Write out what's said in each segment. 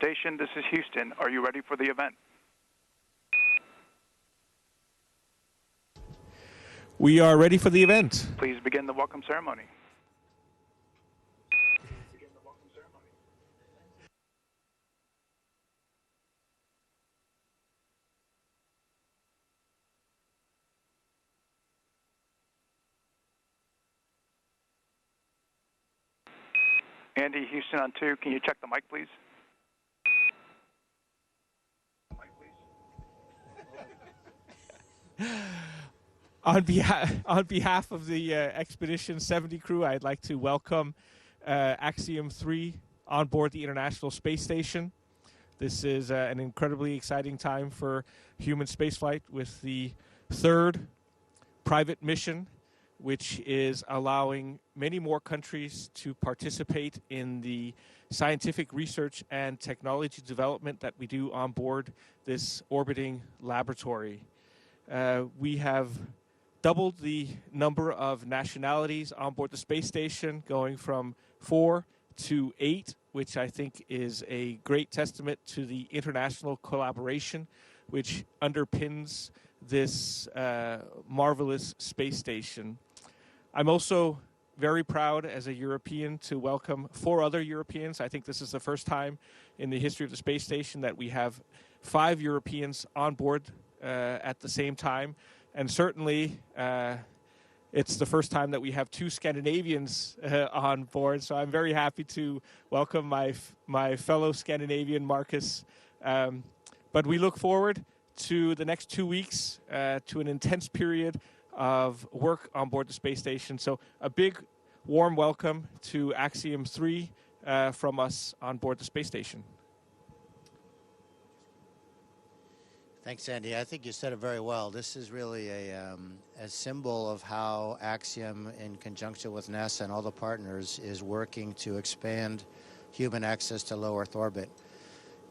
station, this is Houston. Are you ready for the event? We are ready for the event. Please begin the welcome ceremony. Andy, Houston on 2. Can you check the mic, please? On behalf of the Expedition 70 crew, I'd like to welcome Axiom 3 on board the International Space Station. This is an incredibly exciting time for human spaceflight with the third private mission, which is allowing many more countries to participate in the scientific research and technology development that we do on board this orbiting laboratory. We have doubled the number of nationalities on board the space station, going from 4 to 8, which I think is a great testament to the international collaboration which underpins this marvelous space station. I'm also very proud as a European to welcome 4 other Europeans. I think this is the first time in the history of the space station that we have 5 Europeans on board at the same time. And certainly, it's the first time that we have 2 Scandinavians on board. So I'm very happy to welcome my fellow Scandinavian, Marcus. But we look forward to the next 2 weeks, to an intense period of work on board the space station. So a big, warm welcome to Axiom 3 from us on board the space station. Thanks, Andy. I think you said it very well. This is really a symbol of how Axiom, in conjunction with NASA and all the partners, is working to expand human access to low Earth orbit.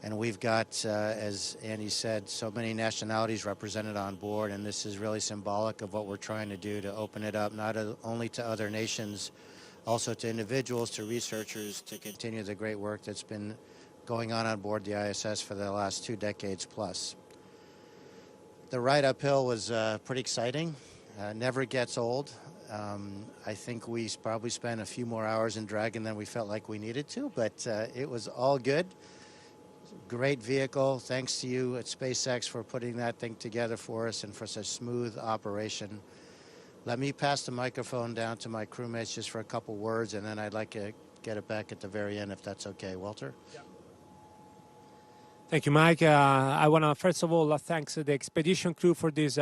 And we've got, as Andy said, so many nationalities represented on board, and this is really symbolic of what we're trying to do to open it up not only to other nations, also to individuals, to researchers, to continue the great work that's been going on board the ISS for the last 2 decades plus. The ride uphill was pretty exciting. Never gets old. I think we probably spent a few more hours in Dragon than we felt like we needed to, but it was all good. Great vehicle. Thanks to you at SpaceX for putting that thing together for us and for such smooth operation. Let me pass the microphone down to my crewmates just for a couple words, and then I'd like to get it back at the very end if that's okay. Walter? Yeah. Thank you, Mike. I want to, first of all, thank the expedition crew for this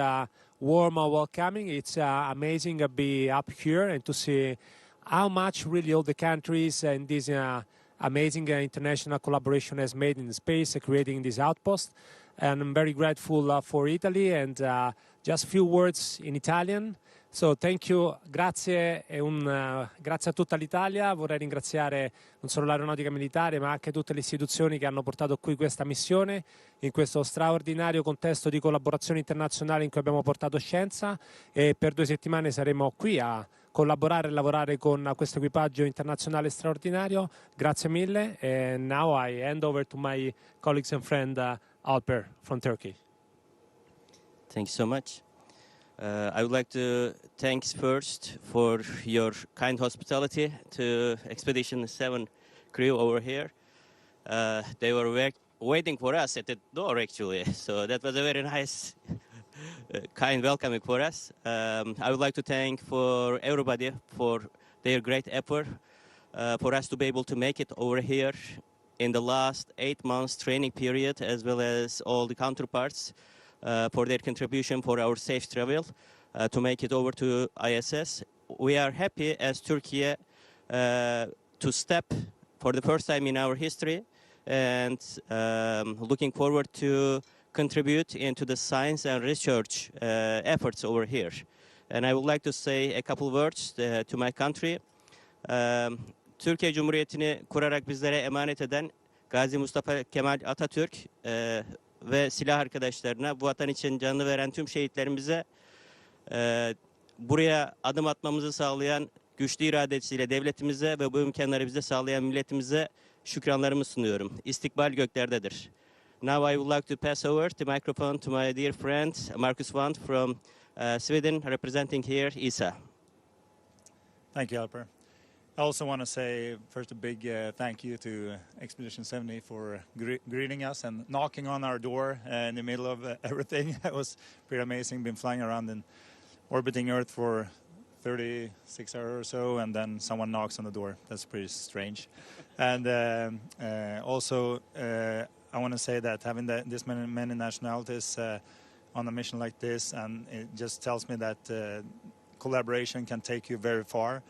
warm welcoming. It's amazing to be up here and to see how much really all the countries and this amazing international collaboration has made in space, creating this outpost. And I'm very grateful for Italy, and just a few words in Italian. So thank you, grazie grazie a tutta l'Italia. Vorrei ringraziare non solo l'aeronautica militare ma anche tutte le istituzioni che hanno portato qui questa missione in questo straordinario contesto di collaborazione internazionale in cui abbiamo portato scienza, e per 2 settimane saremo qui a collaborare e lavorare con questo equipaggio internazionale straordinario. Grazie mille, and now I hand over to my colleagues and friend Alper from Turkey. Thank you so much. I would like to thank first for your kind hospitality to Expedition 7 crew over here. They were waiting for us at the door, actually, so that was a very nice, kind welcoming for us. I would like to thank for everybody for their great effort for us to be able to make it over here in the last 8 months training period, as well as all the counterparts for their contribution for our safe travel to make it over to ISS. We are happy as Turkey to step for the first time in our history, and looking forward to contribute into the science and research efforts over here. And I would like to say a couple words to my country. Türkiye Cumhuriyeti'ni kurarak bizlere emanet eden Gazi Mustafa Kemal Atatürk ve silah arkadaşlarına, bu vatan için canını veren tüm şehitlerimize, buraya adım atmamızı sağlayan güçlü iradesiyle devletimize ve bu imkanları bize sağlayan milletimize şükranlarımı sunuyorum. İstikbal göklerdedir. Now I would like to pass over the microphone to my dear friend Marcus Wandt from Sweden, representing here ESA. Thank you, Alper. I also want to say first a big thank you to Expedition 70 for greeting us and knocking on our door in the middle of everything. It was pretty amazing. Been flying around and orbiting Earth for 36 hours or so, and then someone knocks on the door. That's pretty strange. And also, I want to say that having this many nationalities on a mission like this, and it just tells me that collaboration can take you very far.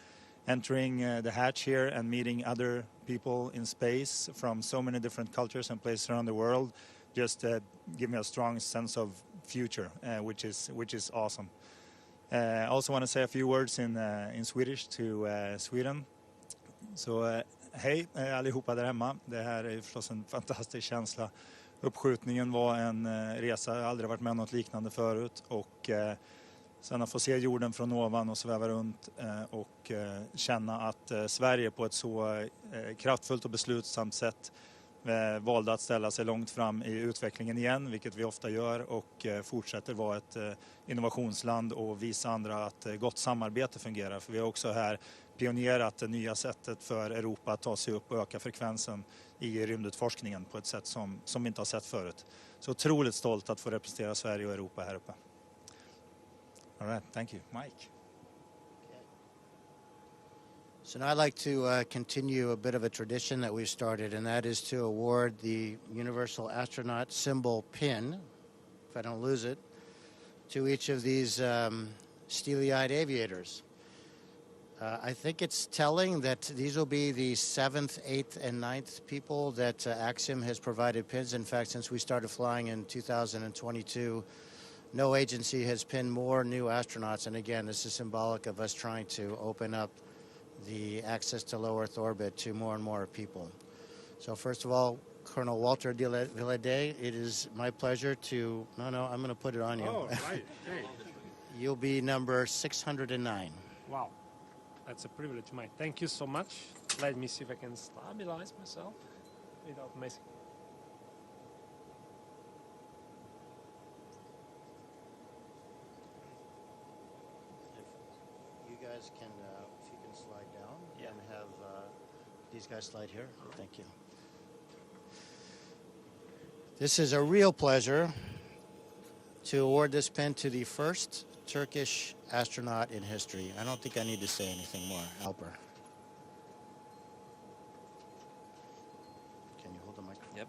Entering the hatch here and meeting other people in space from so many different cultures and places around the world just give me a strong sense of future, which is awesome. I also want to say a few words in Swedish to Sweden. Så hej allihopa där hemma. Det här är förstås en fantastisk känsla. Uppskjutningen var en resa, jag har aldrig varit med om något liknande förut, och sen att få se jorden från ovan och sväva runt och känna att Sverige på ett så kraftfullt och beslutsamt sätt valde att ställa sig långt fram i utvecklingen igen, vilket vi ofta gör, och fortsätter vara ett innovationsland och visa andra att gott samarbete fungerar. För vi har också här pionerat det nya sättet för Europa att ta sig upp och öka frekvensen i rymdutforskningen på ett sätt som vi inte har sett förut. Så otroligt stolt att få representera Sverige och Europa här uppe. All right, thank you. Mike. So now I'd like to continue a bit of a tradition that we've started, and that is to award the Universal Astronaut symbol pin, if I don't lose it, to each of these steely-eyed aviators. I think it's telling that these will be the 7th, 8th, and 9th people that Axiom has provided pins. In fact, since we started flying in 2022, no agency has pinned more new astronauts. And again, this is symbolic of us trying to open up the access to low Earth orbit to more and more people. So first of all, Colonel Walter Villadé, it is my pleasure to... No, I'm going to put it on you. Oh, right. Great. You'll be number 609. Wow. That's a privilege, Mike. Thank you so much. Let me see if I can stabilize myself without messing. If you guys can, if you can slide down and have these guys slide here. Thank you. This is a real pleasure to award this pin to the first Turkish astronaut in history. I don't think I need to say anything more. Alper. Can you hold the microphone? Yep.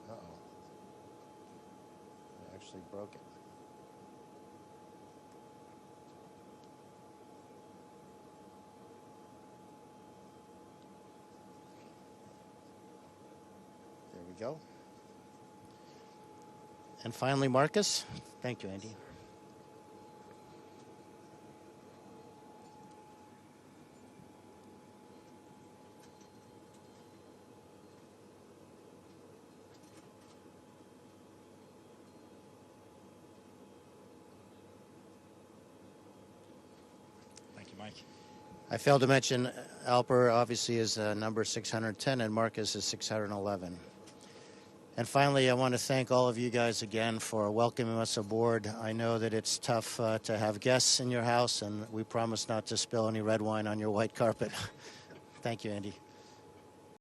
Uh-oh. I actually broke it. There we go. And finally, Marcus. Thank you, Andy. Thank you, Mike. I failed to mention Alper obviously is number 610 and Marcus is 611. And finally, I want to thank all of you guys again for welcoming us aboard. I know that it's tough to have guests in your house, and we promise not to spill any red wine on your white carpet. Thank you, Andy.